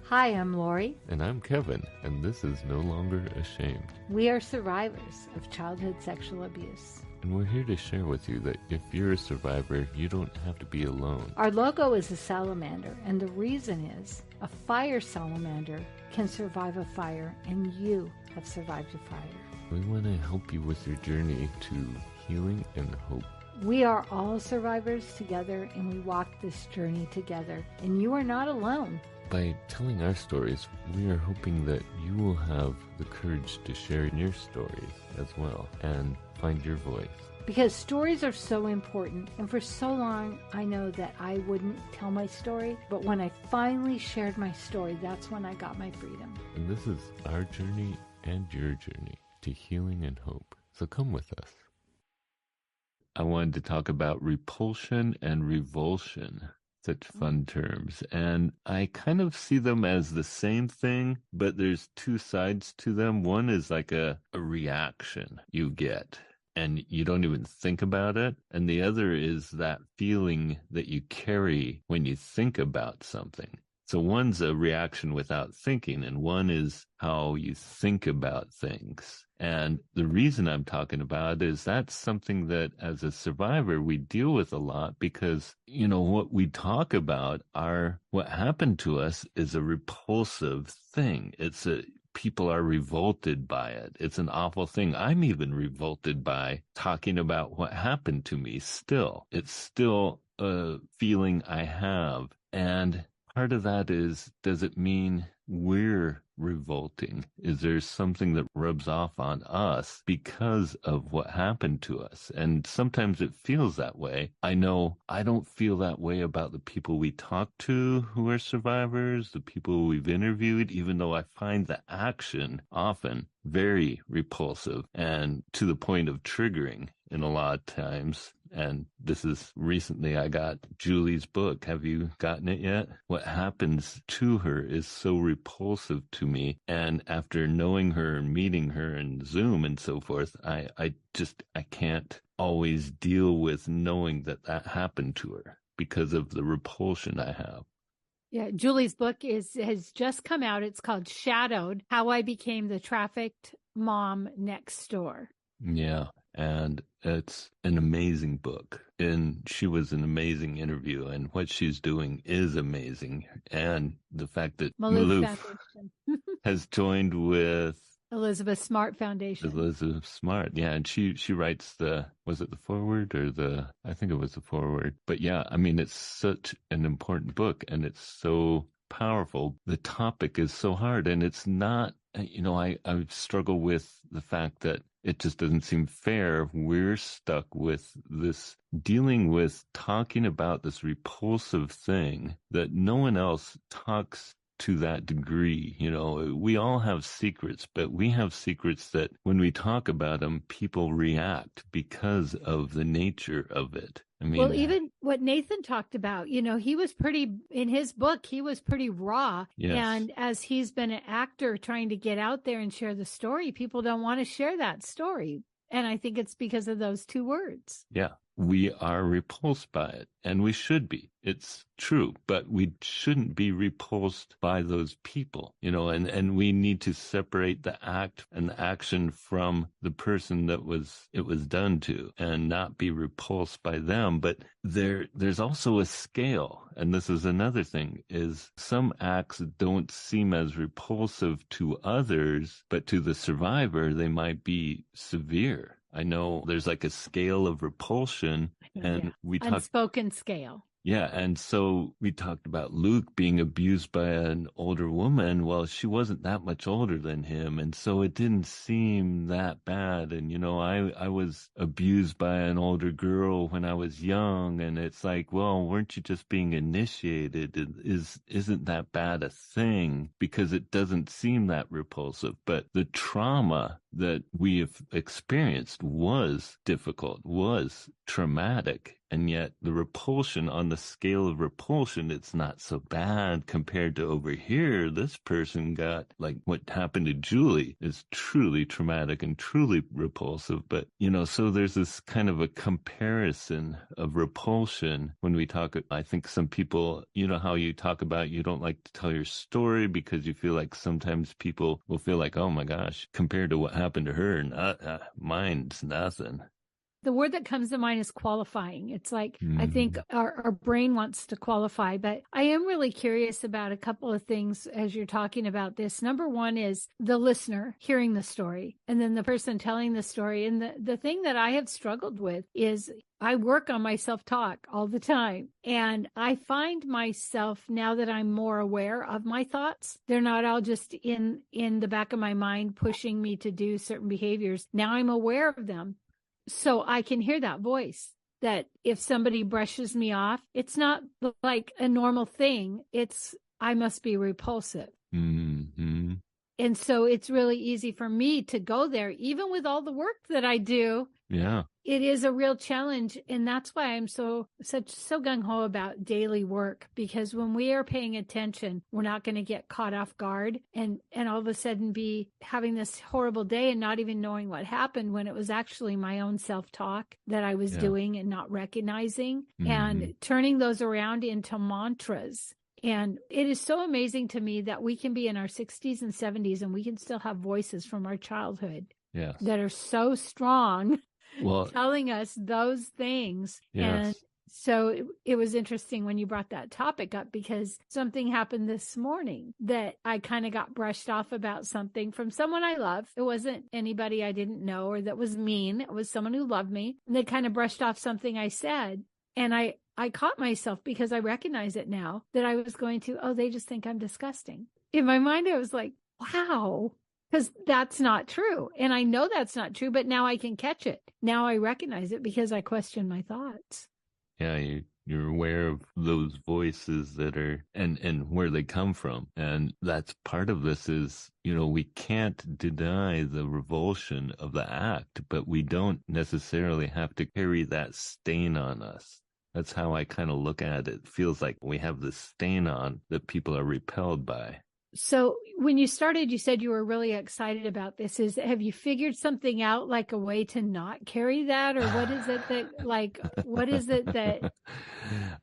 Hi, I'm Lori. And I'm Kevin, and this is No Longer Ashamed. We are survivors of childhood sexual abuse. And we're here to share with you that if you're a survivor, you don't have to be alone. Our logo is a salamander, and the reason is a fire salamander can survive a fire, and you have survived a fire. We want to help you with your journey to healing and hope. We are all survivors together, and we walk this journey together, and you are not alone. By telling our stories, we are hoping that you will have the courage to share your stories as well and find your voice. Because stories are so important, and for so long I know that I wouldn't tell my story, but when I finally shared my story, that's when I got my freedom. And this is our journey and your journey to healing and hope. So come with us. I wanted to talk about repulsion and revulsion. Such fun terms. And I kind of see them as the same thing, but there's two sides to them. One is like a reaction you get, and you don't even think about it. And the other is that feeling that you carry when you think about something. So one's a reaction without thinking, and one is how you think about things. And the reason I'm talking about is that's something that as a survivor, we deal with a lot because, you know, what we talk about what happened to us is a repulsive thing. People are revolted by it. It's an awful thing. I'm even revolted by talking about what happened to me still. It's still a feeling I have. And part of that is, does it mean we're revolting? Is there something that rubs off on us because of what happened to us? And sometimes it feels that way. I know I don't feel that way about the people we talk to who are survivors, the people we've interviewed, even though I find the action often very repulsive and to the point of triggering in a lot of times. And this is recently I got Julie's book. Have you gotten it yet? What happens to her is so repulsive to me. And after knowing her and meeting her in Zoom and so forth, I can't always deal with knowing that happened to her because of the repulsion I have. Yeah, Julie's book has just come out. It's called Shadowed: How I Became the Trafficked Mom Next Door. Yeah, and it's an amazing book. And she was an amazing interview, and what she's doing is amazing. And the fact that Maloof has joined with Elizabeth Smart Foundation. Elizabeth Smart, yeah, and she writes was it the foreword or I think it was the foreword. But yeah, I mean, it's such an important book, and it's so powerful. The topic is so hard, and it's not, you know, I struggle with the fact that it just doesn't seem fair. We're stuck with this, dealing with talking about this repulsive thing that no one else talks to that degree. You know, we all have secrets, but we have secrets that when we talk about them, people react because of the nature of it. I mean, well, even what Nathan talked about, you know, in his book, he was pretty raw. Yes. And as he's been an actor trying to get out there and share the story, people don't want to share that story. And I think it's because of those two words. Yeah. We are repulsed by it, and we should be. It's true, but we shouldn't be repulsed by those people, you know, and we need to separate the act and the action from the person that it was done to, and not be repulsed by them. But there's also a scale, and this is another thing, is some acts don't seem as repulsive to others, but to the survivor, they might be severe. I know there's like a scale of repulsion, and we talked unspoken scale. Yeah, and so we talked about Luke being abused by an older woman. Well, she wasn't that much older than him, and so it didn't seem that bad. And, you know, I was abused by an older girl when I was young, and it's like, well, weren't you just being initiated? Isn't that bad a thing? Because it doesn't seem that repulsive. But the trauma that we have experienced was difficult, was traumatic. And yet the repulsion, on the scale of repulsion, it's not so bad compared to over here. This person got, like what happened to Julie is truly traumatic and truly repulsive. But, so there's this kind of a comparison of repulsion when we talk. I think some people, how you talk about you don't like to tell your story because you feel like sometimes people will feel like, oh my gosh, compared to what happened to her, mine's nothing. The word that comes to mind is qualifying. It's like, I think our brain wants to qualify, but I am really curious about a couple of things as you're talking about this. Number one is the listener hearing the story, and then the person telling the story. And the thing that I have struggled with is I work on my self-talk all the time. And I find myself, now that I'm more aware of my thoughts, they're not all just in the back of my mind pushing me to do certain behaviors. Now I'm aware of them. So I can hear that voice that if somebody brushes me off, it's not like a normal thing. It's, I must be repulsive. Mm-hmm. And so it's really easy for me to go there, even with all the work that I do. Yeah. It is a real challenge. And that's why I'm so gung-ho about daily work, because when we are paying attention, we're not going to get caught off guard and all of a sudden be having this horrible day and not even knowing what happened when it was actually my own self-talk that I was doing and not recognizing, and turning those around into mantras. And it is so amazing to me that we can be in our 60s and 70s and we can still have voices from our childhood that are so strong, telling us those things. Yes. And so it was interesting when you brought that topic up, because something happened this morning that I kind of got brushed off about something from someone I love. It wasn't anybody I didn't know or that was mean. It was someone who loved me. And they kind of brushed off something I said. And I caught myself, because I recognize it now, that I was going to, they just think I'm disgusting. In my mind, I was like, wow, because that's not true. And I know that's not true, but now I can catch it. Now I recognize it because I question my thoughts. Yeah, you're aware of those voices that are, and where they come from. And that's part of this is, we can't deny the revulsion of the act, but we don't necessarily have to carry that stain on us. That's how I kind of look at it. It feels like we have this stain on that people are repelled by. So when you started, you said you were really excited about this. Have you figured something out, like a way to not carry that? Or what is it that,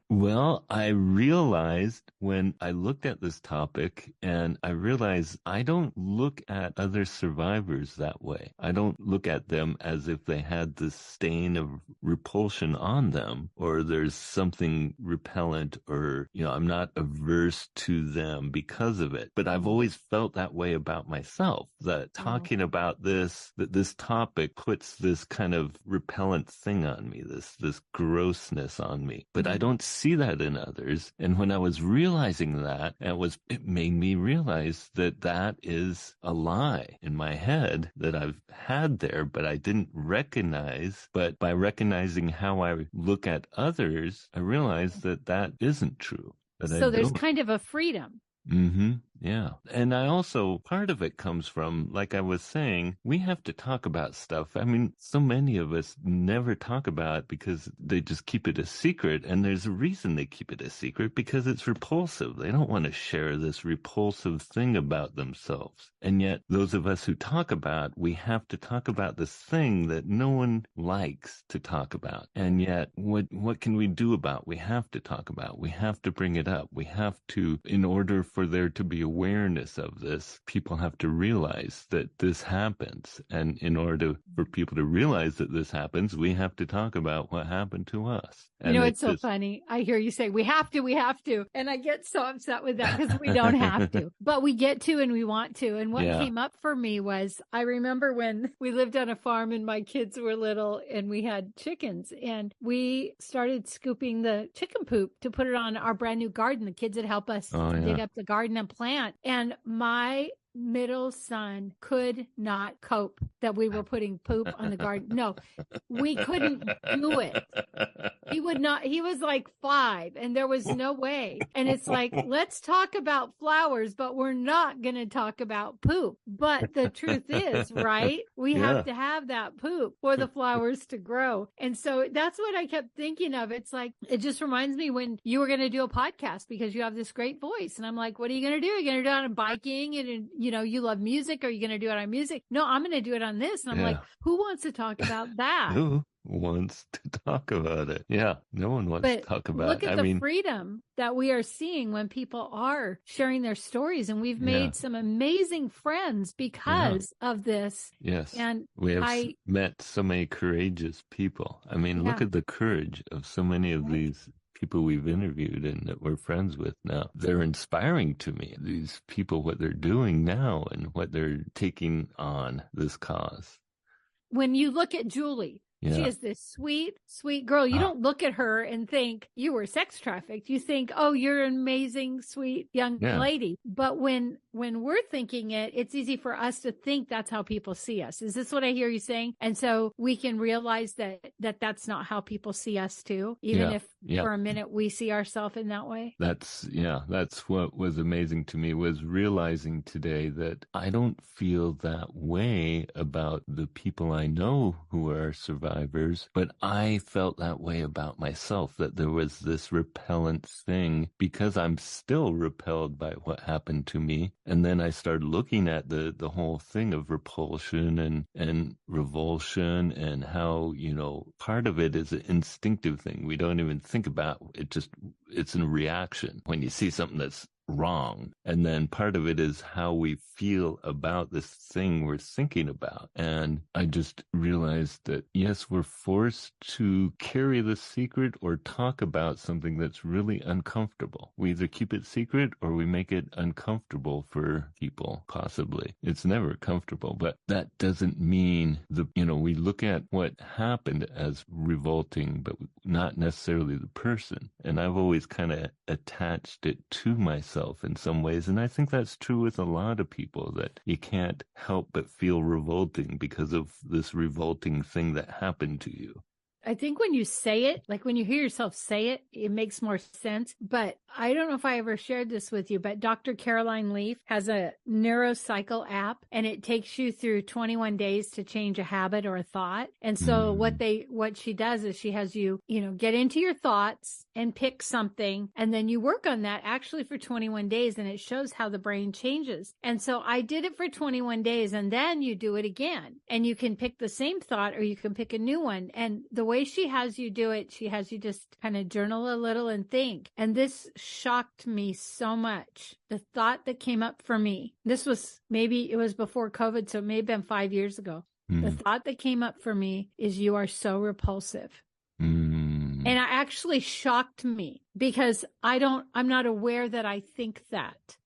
Well, I realized when I looked at this topic, and I realized I don't look at other survivors that way. I don't look at them as if they had this stain of repulsion on them, or there's something repellent, or, I'm not averse to them because of it. But I've always felt that way about myself, that talking about this topic puts this kind of repellent thing on me, this grossness on me. But I don't see that in others. And when I was realizing that, it made me realize that is a lie in my head that I've had there, but I didn't recognize. But by recognizing how I look at others, I realized that isn't true. So there's kind of a freedom. Mm-hmm. Yeah. And I also, part of it comes from, like I was saying, we have to talk about stuff. I mean, so many of us never talk about it because they just keep it a secret. And there's a reason they keep it a secret, because it's repulsive. They don't want to share this repulsive thing about themselves. And yet those of us who talk about, we have to talk about this thing that no one likes to talk about. And yet what can we do about? We have to talk about. We have to bring it up. We have to, in order for there to be awareness of this, people have to realize that this happens. And in order for people to realize that this happens, we have to talk about what happened to us. And it's so funny. I hear you say, we have to. And I get so upset with that, because we don't have to, but we get to, and we want to. And what came up for me was, I remember when we lived on a farm and my kids were little and we had chickens, and we started scooping the chicken poop to put it on our brand new garden. The kids would help us dig up the garden and plant. And my middle son could not cope that we were putting poop on the garden. No, we couldn't do it. He would not, he was like 5 and there was no way. And it's like, let's talk about flowers, but we're not going to talk about poop. But the truth is, right? We have to have that poop for the flowers to grow. And so that's what I kept thinking of. It's like, it just reminds me when you were going to do a podcast because you have this great voice. And I'm like, what are you going to do? Are you going to do it on biking? And, you know, you love music. Are you going to do it on music? No, I'm going to do it on this. And I'm like, who wants to talk about that? Who wants to talk about it? Yeah, no one wants to talk about it. Look at the freedom that we are seeing when people are sharing their stories. And we've made some amazing friends because of this. Yes. And we have met so many courageous people. I mean, look at the courage of so many of these people we've interviewed and that we're friends with now. They're inspiring to me, these people, what they're doing now and what they're taking on this cause. When you look at Julie, she is this sweet, sweet girl. You don't look at her and think you were sex trafficked. You think, oh, you're an amazing, sweet young lady. But when we're thinking it, it's easy for us to think that's how people see us. Is this what I hear you saying? And so we can realize that that's not how people see us too, even if for a minute we see ourselves in that way. That's what was amazing to me, was realizing today that I don't feel that way about the people I know who are survivors, but I felt that way about myself, that there was this repellent thing because I'm still repelled by what happened to me. And then I started looking at the whole thing of repulsion and revulsion and how, you know, part of it is an instinctive thing. We don't even think about it. It's a reaction when you see something that's wrong. And then part of it is how we feel about this thing we're thinking about. And I just realized that, yes, we're forced to carry the secret or talk about something that's really uncomfortable. We either keep it secret or we make it uncomfortable for people, possibly. It's never comfortable, but that doesn't mean we look at what happened as revolting, but not necessarily the person. And I've always kind of attached it to myself in some ways. And I think that's true with a lot of people, that you can't help but feel revolting because of this revolting thing that happened to you. I think when you say it, like when you hear yourself say it, it makes more sense. But I don't know if I ever shared this with you, but Dr. Caroline Leaf has a neurocycle app, and it takes you through 21 days to change a habit or a thought. And so what she does is she has you, get into your thoughts and pick something, and then you work on that actually for 21 days, and it shows how the brain changes. And so I did it for 21 days, and then you do it again, and you can pick the same thought or you can pick a new one. And the way she has you do it, she has you just kind of journal a little and think. And this shocked me so much. The thought that came up for me, it was before COVID, so it may have been 5 years ago. The thought that came up for me is, you are so repulsive. And it actually shocked me because I'm not aware that I think that.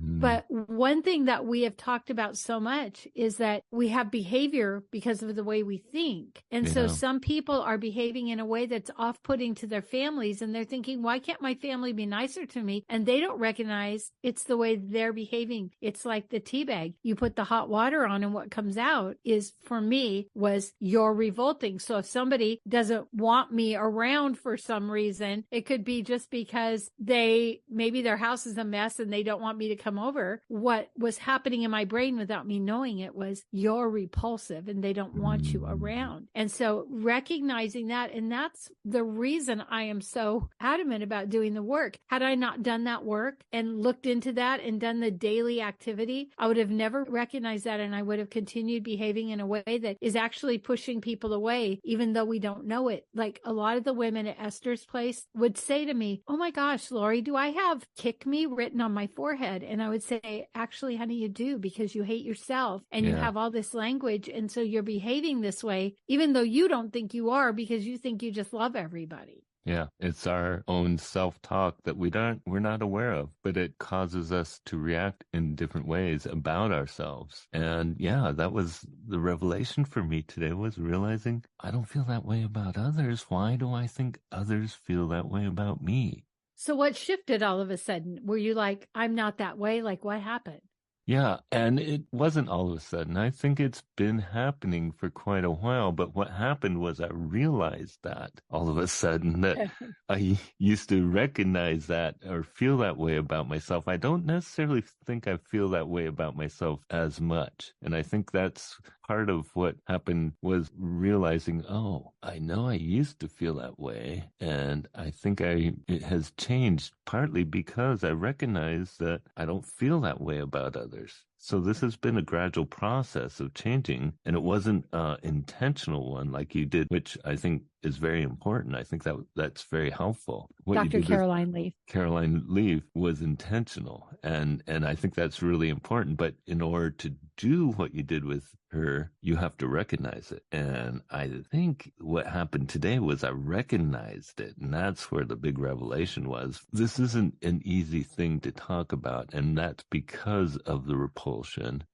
But one thing that we have talked about so much is that we have behavior because of the way we think. And so some people are behaving in a way that's off-putting to their families, and they're thinking, why can't my family be nicer to me? And they don't recognize it's the way they're behaving. It's like the tea bag. You put the hot water on, and what comes out is, for me, was you're revolting. So if somebody doesn't want me around for some reason, it could be just because maybe their house is a mess and they don't want me to come over. What was happening in my brain without me knowing it was, you're repulsive and they don't want you around. And so recognizing that, and that's the reason I am so adamant about doing the work. Had I not done that work and looked into that and done the daily activity, I would have never recognized that, and I would have continued behaving in a way that is actually pushing people away, even though we don't know it. Like a lot of the women at Esther's place would say to me, oh my gosh, Lori, do I have "kick me" written on my forehead? And I would say, actually, honey, you do, because you hate yourself and you have all this language. And so you're behaving this way, even though you don't think you are, because you think you just love everybody. Yeah, it's our own self-talk that we're not aware of, but it causes us to react in different ways about ourselves. And that was the revelation for me today, was realizing I don't feel that way about others. Why do I think others feel that way about me? So what shifted all of a sudden? Were you like, I'm not that way? Like, what happened? Yeah, and it wasn't all of a sudden. I think it's been happening for quite a while. But what happened was I realized that all of a sudden that I used to recognize that or feel that way about myself. I don't necessarily think I feel that way about myself as much. And I think that's part of what happened was realizing, oh, I know I used to feel that way. And I think it has changed partly because I recognize that I don't feel that way about others. So this has been a gradual process of changing, and it wasn't an intentional one like you did, which I think is very important. I think that's very helpful. What Dr. you did Caroline Leaf. Caroline Leaf was intentional, and I think that's really important. But in order to do what you did with her, you have to recognize it. And I think what happened today was I recognized it, and that's where the big revelation was. This isn't an easy thing to talk about, and that's because of the repulsion.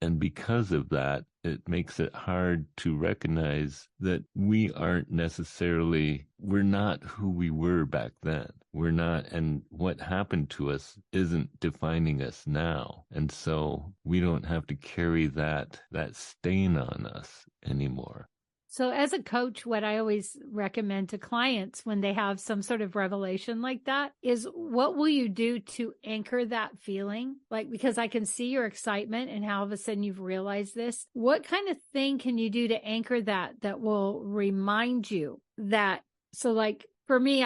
And because of that, it makes it hard to recognize that we're not who we were back then. We're not, and what happened to us isn't defining us now. And so we don't have to carry that stain on us anymore. So as a coach, what I always recommend to clients when they have some sort of revelation like that is, what will you do to anchor that feeling? Like, because I can see your excitement and how all of a sudden you've realized this. What kind of thing can you do to anchor that will remind you that? So like for me,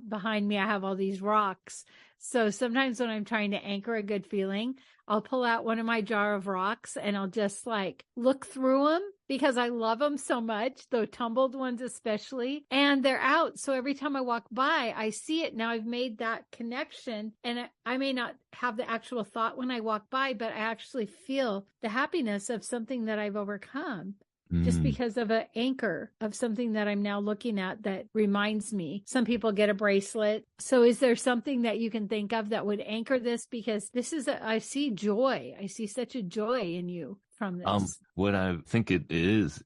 behind me, I have all these rocks. So sometimes when I'm trying to anchor a good feeling, I'll pull out one of my jar of rocks and I'll just like look through them because I love them so much, the tumbled ones especially, and they're out. So every time I walk by, I see it. Now I've made that connection, and I may not have the actual thought when I walk by, but I actually feel the happiness of something that I've overcome. Just because of an anchor of something that I'm now looking at that reminds me. Some people get a bracelet. So is there something that you can think of that would anchor this? Because I see joy. I see such a joy in you from this. What I think it is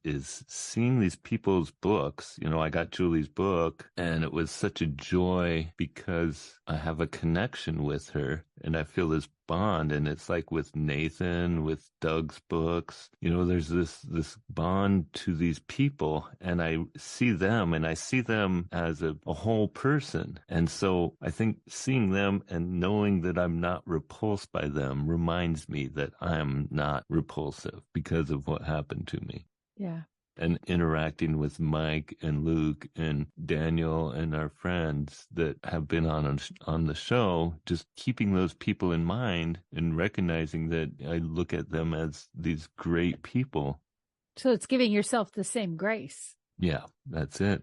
seeing these people's books. You know, I got Julie's book, and it was such a joy because I have a connection with her, and I feel this bond. And it's like with Nathan, with Doug's books, you know, there's this bond to these people, and I see them as a whole person. And so I think seeing them and knowing that I'm not repulsed by them reminds me that I'm not repulsive because of what happened to me. Yeah. And interacting with Mike and Luke and Daniel and our friends that have been on the show, just keeping those people in mind and recognizing that I look at them as these great people. So it's giving yourself the same grace. Yeah, that's it.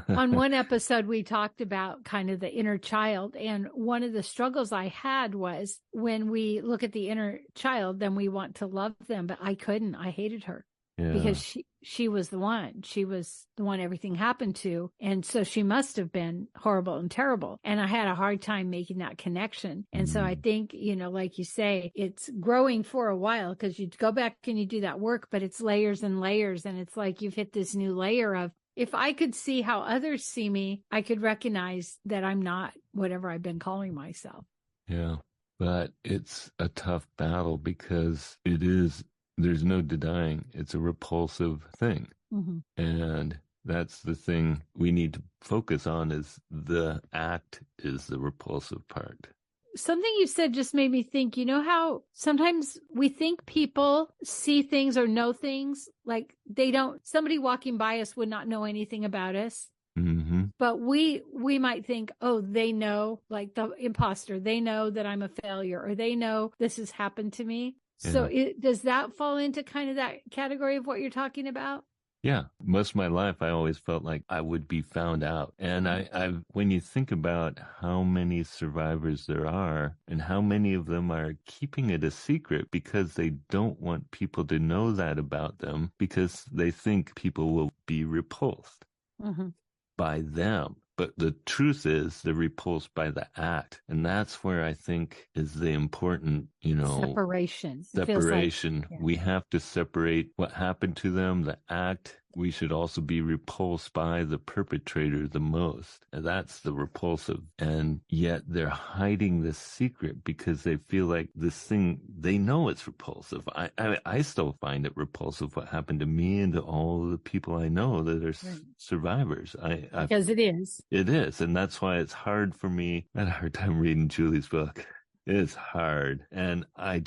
On one episode, we talked about kind of the inner child. And one of the struggles I had was when we look at the inner child, then we want to love them. But I couldn't. I hated her. Yeah. Because she was the one. She was the one everything happened to. And so she must have been horrible and terrible. And I had a hard time making that connection. And so I think, you know, like you say, it's growing for a while because you go back and you do that work, but it's layers and layers. And it's like you've hit this new layer of, if I could see how others see me, I could recognize that I'm not whatever I've been calling myself. Yeah. But it's a tough battle because there's no denying it's a repulsive thing. Mm-hmm. And that's the thing we need to focus on, is the act is the repulsive part. Something you said just made me think, you know how sometimes we think people see things or know things like somebody walking by us would not know anything about us. Mm-hmm. But we might think, oh, they know, like the imposter, they know that I'm a failure, or they know this has happened to me. So does that fall into kind of that category of what you're talking about? Yeah. Most of my life, I always felt like I would be found out. And when you think about how many survivors there are and how many of them are keeping it a secret because they don't want people to know that about them, because they think people will be repulsed by them. But the truth is they're repulsed by the act. And that's where I think is the important, separation. Separation. Like, we have to separate what happened to them, the act, we should also be repulsed by the perpetrator the most. And that's the repulsive. And yet they're hiding this secret because they feel like this thing, they know it's repulsive. I still find it repulsive what happened to me and to all the people I know that are survivors. Because it is. It is. And that's why it's hard for me. I had a hard time reading Julie's book. It's hard. And it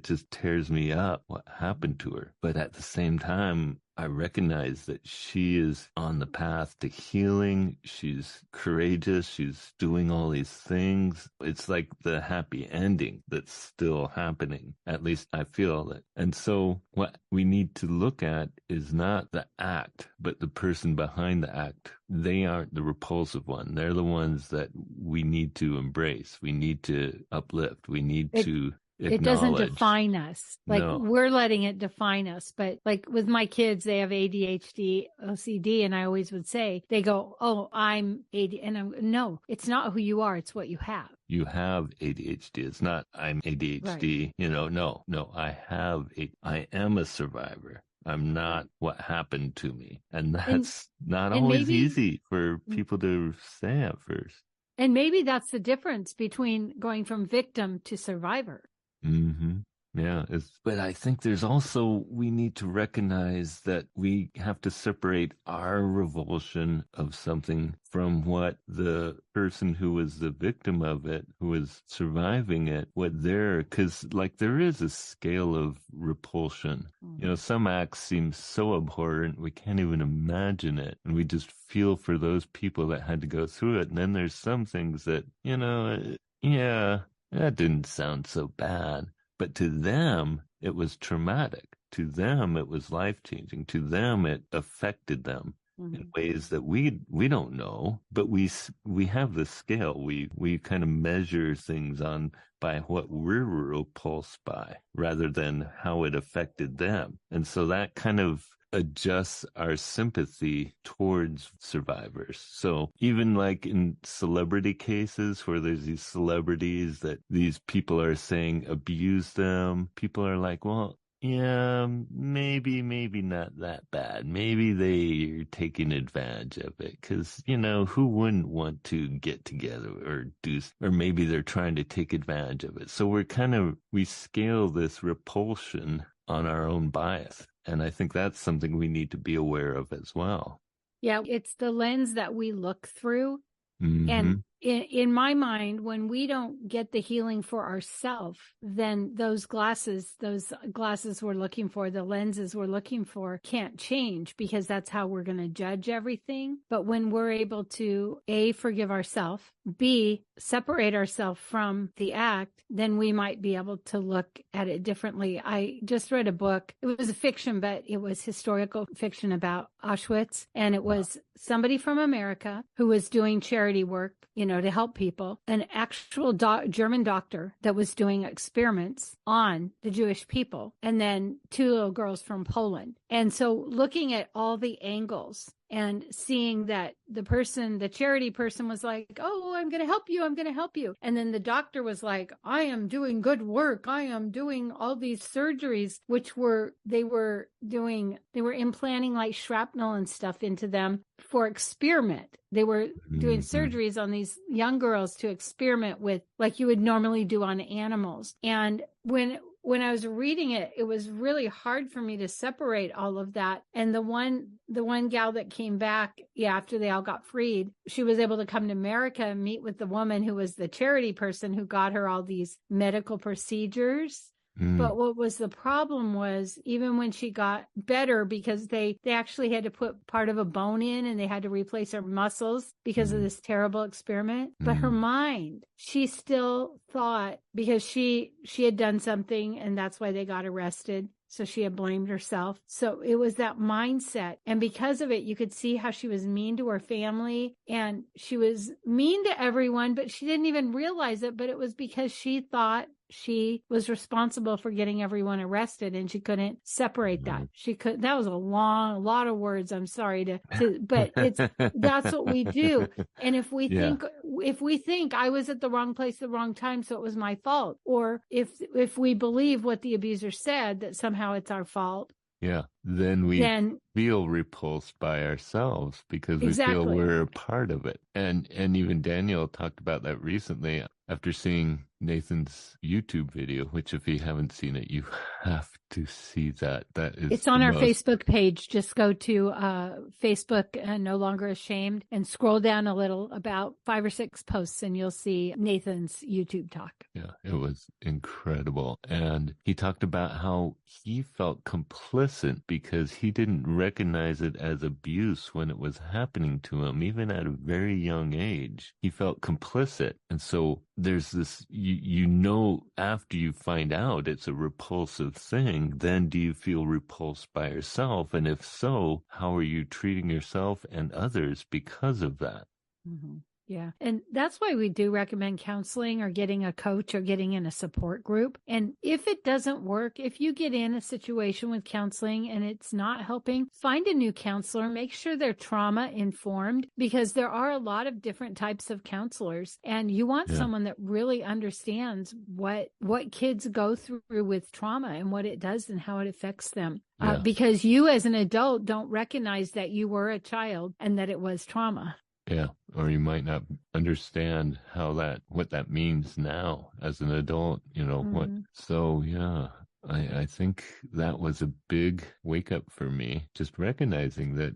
just tears me up what happened to her. But at the same time, I recognize that she is on the path to healing. She's courageous. She's doing all these things. It's like the happy ending that's still happening. At least I feel that. And so what we need to look at is not the act, but the person behind the act. They aren't the repulsive one. They're the ones that we need to embrace. We need to uplift. We need to it doesn't define us. Like we're letting it define us. But like with my kids, they have ADHD, OCD. And I always would say, they go, oh, I'm ADHD. And no, it's not who you are. It's what you have. You have ADHD. It's not, I'm ADHD. Right. No, I am a survivor. I'm not what happened to me. And that's not always easy for people to say at first. And maybe that's the difference between going from victim to survivor. Mm-hmm. Yeah. But I think there's also, we need to recognize that we have to separate our revulsion of something from what the person who was the victim of it, who was surviving it, because like there is a scale of repulsion. Mm-hmm. Some acts seem so abhorrent, we can't even imagine it. And we just feel for those people that had to go through it. And then there's some things that, that didn't sound so bad. But to them, it was traumatic. To them, it was life-changing. To them, it affected them in ways that we don't know. But we have the scale. We kind of measure things by what we're repulsed by rather than how it affected them. And so that kind of adjusts our sympathy towards survivors. So even like in celebrity cases where there's these celebrities that these people are saying abuse them, people are like, well, yeah, maybe not that bad. Maybe they're taking advantage of it because, who wouldn't want to get together or maybe they're trying to take advantage of it. So we scale this repulsion on our own bias. And I think that's something we need to be aware of as well. Yeah, it's the lens that we look through. Mm-hmm. And in my mind, when we don't get the healing for ourselves, then those glasses we're looking for, the lenses we're looking for can't change because that's how we're going to judge everything. But when we're able to A, forgive ourselves, B, separate ourselves from the act, then we might be able to look at it differently. I just read a book. It was a fiction, but it was historical fiction about Auschwitz. And it was somebody from America who was doing charity work, to help people, an actual German doctor that was doing experiments on the Jewish people, and then 2 little girls from Poland. And so looking at all the angles and seeing that the charity person was like, oh, I'm going to help you. And then the doctor was like, I am doing good work. I am doing all these surgeries, they were implanting like shrapnel and stuff into them for experiment. They were doing surgeries on these young girls to experiment with, like you would normally do on animals. And when I was reading it, it was really hard for me to separate all of that. And the one gal that came back, after they all got freed, she was able to come to America and meet with the woman who was the charity person who got her all these medical procedures. But what was the problem was even when she got better, because they actually had to put part of a bone in and they had to replace her muscles because of this terrible experiment. But her mind, she still thought, because she had done something and that's why they got arrested. So she had blamed herself. So it was that mindset. And because of it, you could see how she was mean to her family and she was mean to everyone, but she didn't even realize it. But it was because she thought she was responsible for getting everyone arrested and she couldn't separate that. That was a lot of words. I'm sorry but that's what we do. And if we think I was at the wrong place, the wrong time, so it was my fault. Or if we believe what the abuser said, that somehow it's our fault. Yeah. Then we feel repulsed by ourselves because we feel we're a part of it. And even Daniel talked about that recently after seeing Nathan's YouTube video, which if you haven't seen it, you have to see that. It's on our Facebook page. Just go to Facebook and No Longer Ashamed and scroll down a little, about 5 or 6 posts, and you'll see Nathan's YouTube talk. Yeah, it was incredible. And he talked about how he felt complicit because he didn't recognize it as abuse when it was happening to him, even at a very young age. He felt complicit. And so there's this, after you find out it's a repulsive thing, then do you feel repulsed by yourself? And if so, how are you treating yourself and others because of that? Mm-hmm. Yeah. And that's why we do recommend counseling or getting a coach or getting in a support group. And if it doesn't work, if you get in a situation with counseling and it's not helping, find a new counselor, make sure they're trauma informed, because there are a lot of different types of counselors, and you want someone that really understands what kids go through with trauma and what it does and how it affects them. Because you as an adult don't recognize that you were a child and that it was trauma. Yeah, or you might not understand what that means now as an adult, what. So, I think that was a big wake up for me, just recognizing that,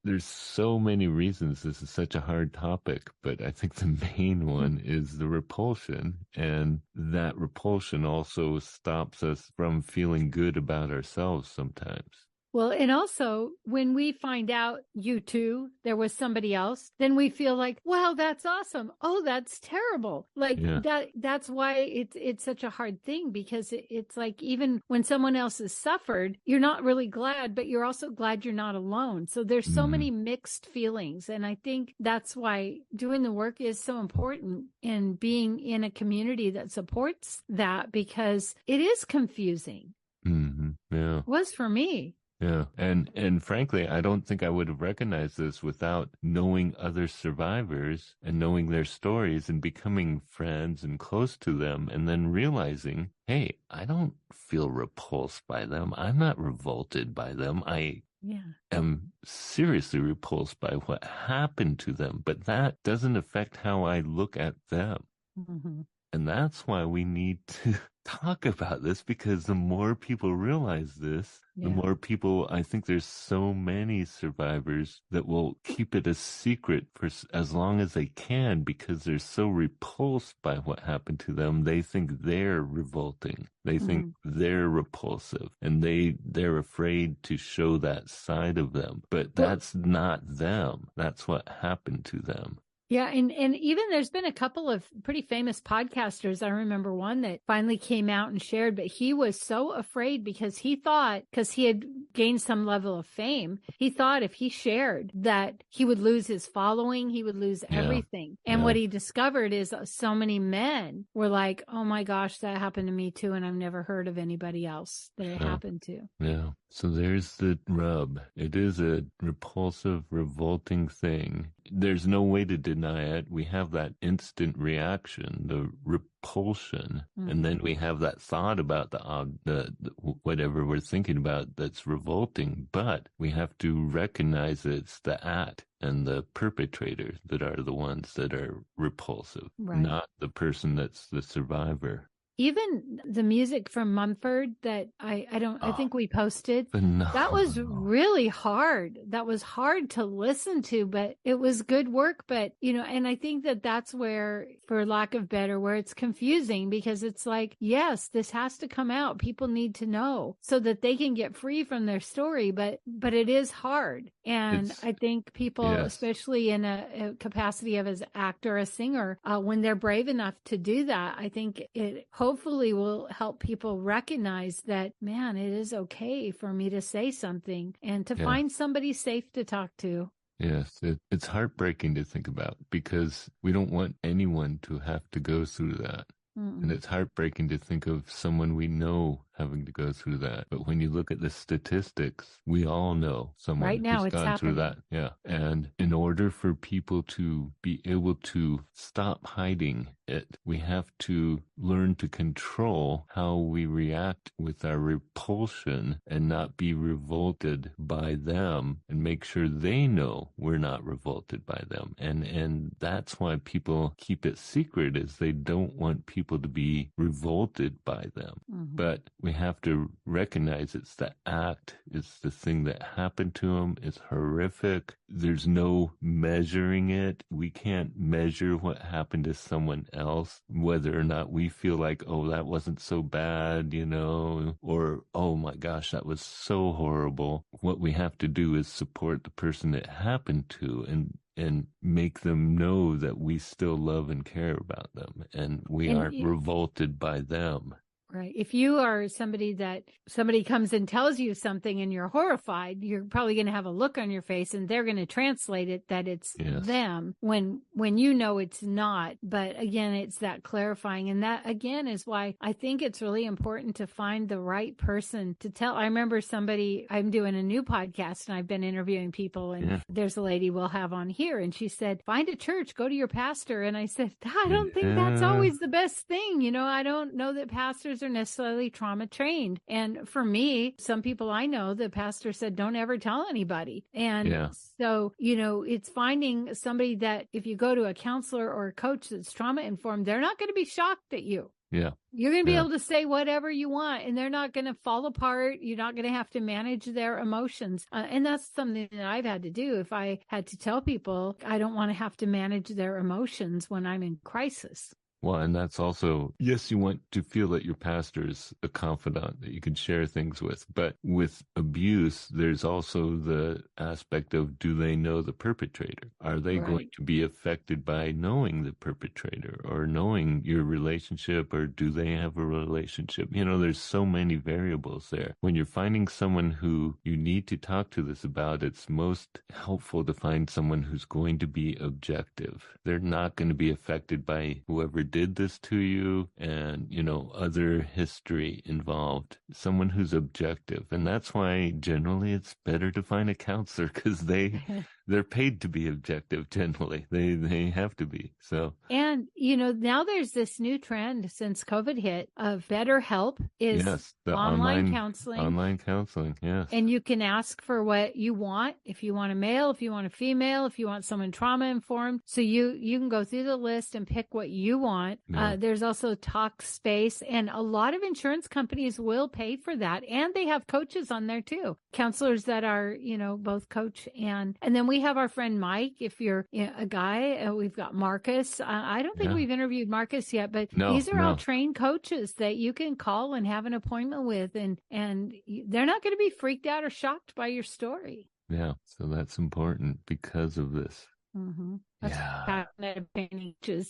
there's so many reasons this is such a hard topic, but I think the main one is the repulsion, and that repulsion also stops us from feeling good about ourselves sometimes. Well, and also when we find out there was somebody else, then we feel like, wow, that's awesome. Oh, that's terrible. Like that's why it's such a hard thing, because it's like, even when someone else has suffered, you're not really glad, but you're also glad you're not alone. So there's so many mixed feelings. And I think that's why doing the work is so important, and being in a community that supports that, because it is confusing. Mm-hmm. Yeah. It was for me. Yeah. And frankly, I don't think I would have recognized this without knowing other survivors and knowing their stories and becoming friends and close to them, and then realizing, hey, I don't feel repulsed by them. I'm not revolted by them. I am seriously repulsed by what happened to them, but that doesn't affect how I look at them. Mm-hmm. And that's why we need to talk about this, because the more people realize this, the more people, I think there's so many survivors that will keep it a secret for as long as they can, because they're so repulsed by what happened to them. They think they're revolting. They think they're repulsive, and they're afraid to show that side of them. But that's not them. That's what happened to them. Yeah. And even there's been a couple of pretty famous podcasters. I remember one that finally came out and shared, but he was so afraid because he had gained some level of fame. He thought if he shared that he would lose his following, he would lose everything. And what he discovered is so many men were like, oh my gosh, that happened to me too. And I've never heard of anybody else that it happened to. Yeah. So there's the rub. It is a repulsive, revolting thing. There's no way to deny it. We have that instant reaction, the repulsion, and then we have that thought about the whatever we're thinking about that's revolting. But we have to recognize it's the act and the perpetrator that are the ones that are repulsive, not the person that's the survivor. Even the music from Mumford that I think we posted, that was really hard. That was hard to listen to, but it was good work. But, and I think that's where, for lack of better, where it's confusing, because it's like, yes, this has to come out. People need to know so that they can get free from their story. But it is hard. And I think people, especially in a capacity of as an actor, a singer, when they're brave enough to do that, I think it hopefully will help people recognize that, man, it is okay for me to say something and to find somebody safe to talk to. Yes, it's heartbreaking to think about, because we don't want anyone to have to go through that. And it's heartbreaking to think of someone we know having to go through that. But when you look at the statistics, we all know someone right now who's it's gone happening. through that. Yeah. And in order for people to be able to stop hiding it, we have to learn to control how we react with our repulsion and not be revolted by them, and make sure they know we're not revolted by them. And that's why people keep it secret, is they don't want people to be revolted by them. Mm-hmm. But we have to recognize it's the act, it's the thing that happened to them. It's horrific. There's no measuring it. We can't measure what happened to someone else, whether or not we feel like, oh, that wasn't so bad, you know, or, oh my gosh, that was so horrible. What we have to do is support the person it happened to, and make them know that we still love and care about them, and we aren't revolted by them. Right. If you are somebody comes and tells you something and you're horrified, you're probably going to have a look on your face, and they're going to translate it that it's them when you know it's not. But again, it's that clarifying. And that again is why I think it's really important to find the right person to tell. I remember I'm doing a new podcast and I've been interviewing people, and there's a lady we'll have on here, and she said, find a church, go to your pastor. And I said, I don't think that's always the best thing. You know, I don't know that pastors are necessarily trauma trained. And for me, some people I know, the pastor said, don't ever tell anybody. And so, you know, it's finding somebody that if you go to a counselor or a coach that's trauma informed, they're not going to be shocked at you. Yeah. You're going to be able to say whatever you want, and they're not going to fall apart. You're not going to have to manage their emotions. And that's something that I've had to do. If I had to tell people, I don't want to have to manage their emotions when I'm in crisis. Well, and that's also, yes, you want to feel that your pastor is a confidant that you can share things with. But with abuse, there's also the aspect of, do they know the perpetrator? Are they going to be affected by knowing the perpetrator or knowing your relationship, or do they have a relationship? You know, there's so many variables there. When you're finding someone who you need to talk to this about, it's most helpful to find someone who's going to be objective. They're not going to be affected by whoever did this to you and, you know, other history involved. Someone who's objective. And that's why generally it's better to find a counselor, because they're paid to be objective generally. They have to be. So, and you know, now there's this new trend since COVID hit of BetterHelp is the online counseling. Online counseling, yes. And you can ask for what you want. If you want a male, if you want a female, if you want someone trauma informed. So you can go through the list and pick what you want. There's also Talkspace, and a lot of insurance companies will pay for that. And they have coaches on there too. Counselors that are, you know, both coach and then we have our friend Mike. If you're a guy, we've got Marcus. I don't think we've interviewed Marcus yet, but these are all trained coaches that you can call and have an appointment with, and they're not going to be freaked out or shocked by your story. Yeah, so that's important because of this. Mm-hmm.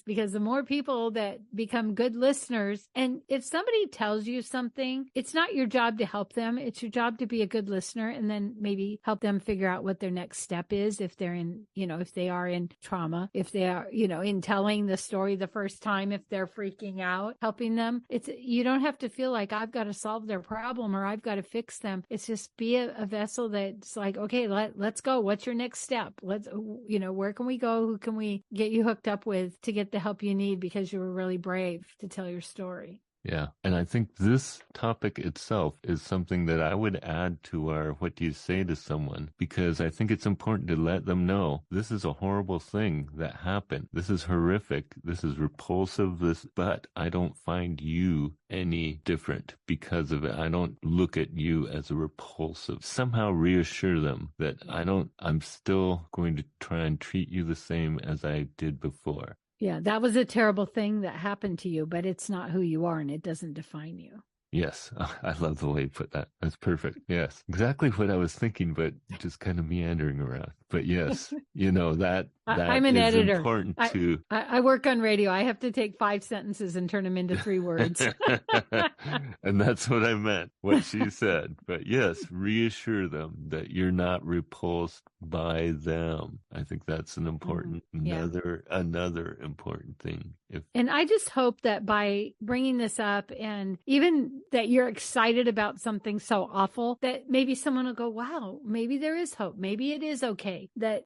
Because the more people that become good listeners, and if somebody tells you something, it's not your job to help them. It's your job to be a good listener, and then maybe help them figure out what their next step is. If they're in, you know, if they are in trauma, if they are, you know, in telling the story the first time, if they're freaking out, helping them. You don't have to feel like I've got to solve their problem or I've got to fix them. It's just be a vessel that's like, okay, let's go. What's your next step? Let's, you know, where can we go? Who can we get you hooked up with to get the help you need because you were really brave to tell your story? Yeah. And I think this topic itself is something that I would add to our what do you say to someone, because I think it's important to let them know this is a horrible thing that happened. This is horrific. This is repulsive. But I don't find you any different because of it. I don't look at you as a repulsive. Somehow reassure them that I'm still going to try and treat you the same as I did before. Yeah, that was a terrible thing that happened to you, but it's not who you are and it doesn't define you. Yes, I love the way you put that. That's perfect. Yes, exactly what I was thinking, but just kind of meandering around. But yes, you know, that I'm an editor. Important to... I work on radio. I have to take 5 sentences and turn them into 3 words. And that's what I meant, what she said. But yes, reassure them that you're not repulsed by them. I think that's an important, another important thing. And I just hope that by bringing this up, and even that you're excited about something so awful that maybe someone will go, wow, maybe there is hope. Maybe it is okay that,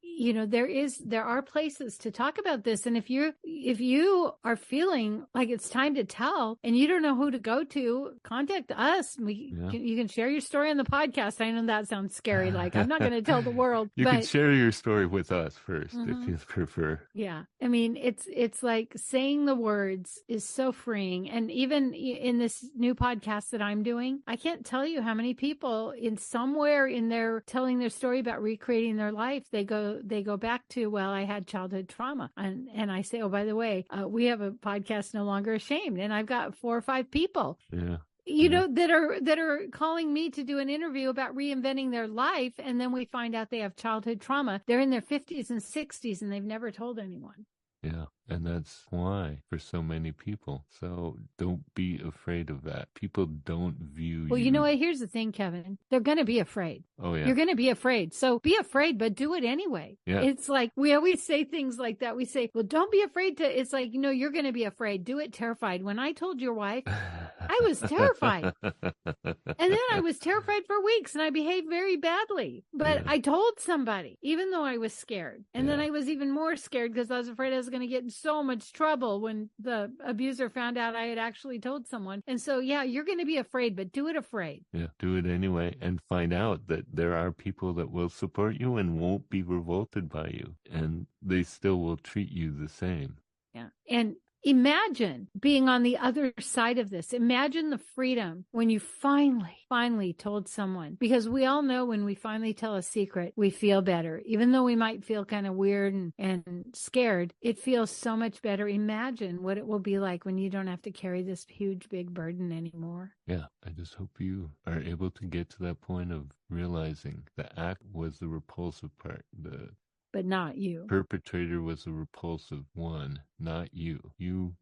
there are places to talk about this. And if you are feeling like it's time to tell and you don't know who to go to, contact us. You can share your story on the podcast. I know that sounds scary. Like, I'm not going to tell the world. You can share your story with us first if you prefer. Yeah. I mean, it's like saying the words is so freeing. And even in this new podcast that I'm doing, I can't tell you how many people in somewhere in their telling their story about recreating their life, they go back to, well, I had childhood trauma. And I say, oh, by the way, we have a podcast, No Longer Ashamed. And I've got 4 or 5 people. Yeah. That are calling me to do an interview about reinventing their life. And then we find out they have childhood trauma. They're in their 50s and 60s and they've never told anyone. Yeah. And that's why for so many people. So don't be afraid of that. People don't view Well, you know what? Here's the thing, Kevin. They're going to be afraid. Oh, yeah. You're going to be afraid. So be afraid, but do it anyway. Yeah. It's like we always say things like that. We say, well, don't be afraid to. It's like, you're going to be afraid. Do it terrified. When I told your wife, I was terrified. And then I was terrified for weeks and I behaved very badly. But I told somebody, even though I was scared. And then I was even more scared because I was afraid I was going to get in so much trouble when the abuser found out I had actually told someone. And so, you're going to be afraid, but do it afraid. Yeah, do it anyway and find out that there are people that will support you and won't be revolted by you. And they still will treat you the same. Yeah. And imagine being on the other side of this. Imagine the freedom when you finally told someone, because we all know when we finally tell a secret, we feel better. Even though we might feel kind of weird and scared, it feels so much better. Imagine what it will be like when you don't have to carry this huge, big burden anymore. Yeah, I just hope you are able to get to that point of realizing the act was the repulsive part. But not you. Perpetrator was the repulsive one, not you. You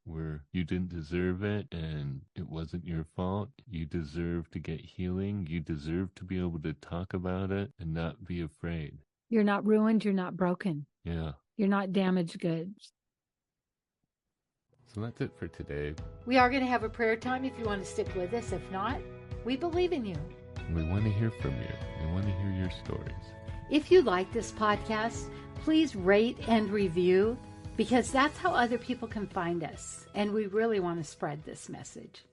didn't deserve it, and it wasn't your fault. You deserve to get healing. You deserve to be able to talk about it and not be afraid. You're not ruined. You're not broken. Yeah. You're not damaged goods. So that's it for today. We are going to have a prayer time if you want to stick with us. If not, we believe in you. We want to hear from you. We want to hear your stories. If you like this podcast, please rate and review, because that's how other people can find us. And we really want to spread this message.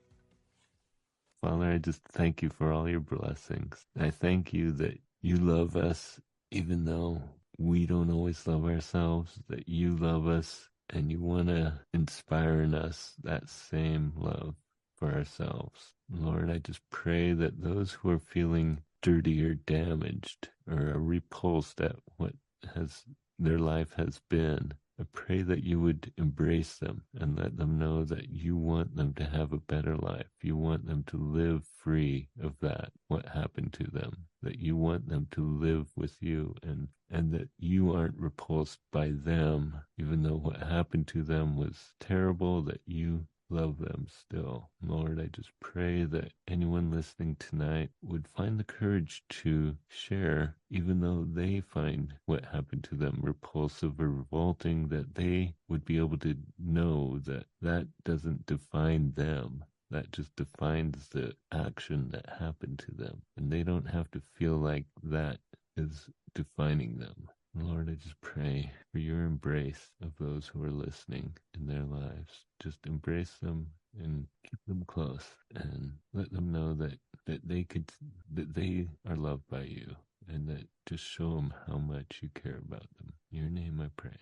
Father, I just thank you for all your blessings. I thank you that you love us, even though we don't always love ourselves, that you love us and you want to inspire in us that same love for ourselves. Lord, I just pray that those who are feeling dirty or damaged or are repulsed at what their life has been, I pray that you would embrace them and let them know that you want them to have a better life. You want them to live free of what happened to them, that you want them to live with you and that you aren't repulsed by them, even though what happened to them was terrible, that you love them still. Lord, I just pray that anyone listening tonight would find the courage to share, even though they find what happened to them repulsive or revolting, that they would be able to know that that doesn't define them. That just defines the action that happened to them. And they don't have to feel like that is defining them. Lord, I just pray for your embrace of those who are listening in their lives. Just embrace them and keep them close and let them know that they are loved by you, and that just show them how much you care about them. In your name I pray.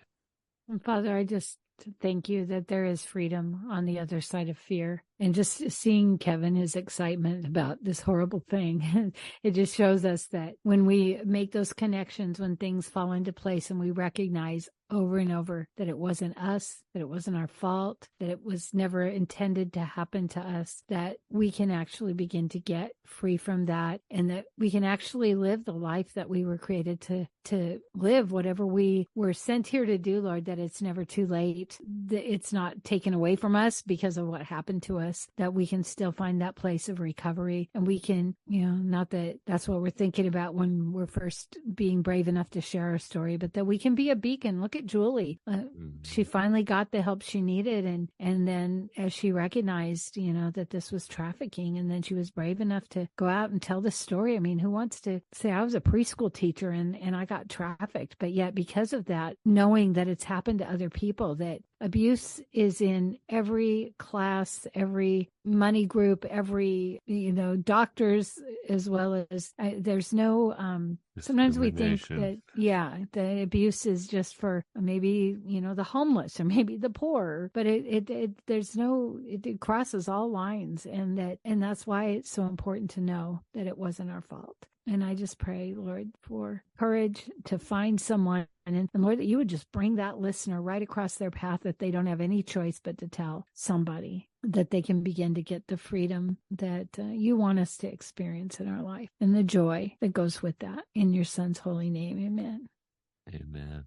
And Father, I just thank you that there is freedom on the other side of fear. And just seeing Kevin, his excitement about this horrible thing, it just shows us that when we make those connections, when things fall into place and we recognize over and over that it wasn't us, that it wasn't our fault, that it was never intended to happen to us, that we can actually begin to get free from that, and that we can actually live the life that we were created to live, whatever we were sent here to do, Lord, that it's never too late. right. It's not taken away from us because of what happened to us, that we can still find that place of recovery. And we can, not that that's what we're thinking about when we're first being brave enough to share our story, but that we can be a beacon. Look at Julie. She finally got the help she needed. And then as she recognized, that this was trafficking, and then she was brave enough to go out and tell the story. I mean, who wants to say, I was a preschool teacher and I got trafficked, but yet because of that, knowing that it's happened to other people, that abuse is in every class, every money group, every, doctors, as well as there's no, sometimes we think that, the abuse is just for maybe, the homeless or maybe the poor, but it crosses all lines, and that's why it's so important to know that it wasn't our fault. And I just pray, Lord, for courage to find someone, and Lord, that you would just bring that listener right across their path, that they don't have any choice but to tell somebody, that they can begin to get the freedom that you want us to experience in our life, and the joy that goes with that. In your Son's holy name, amen. Amen.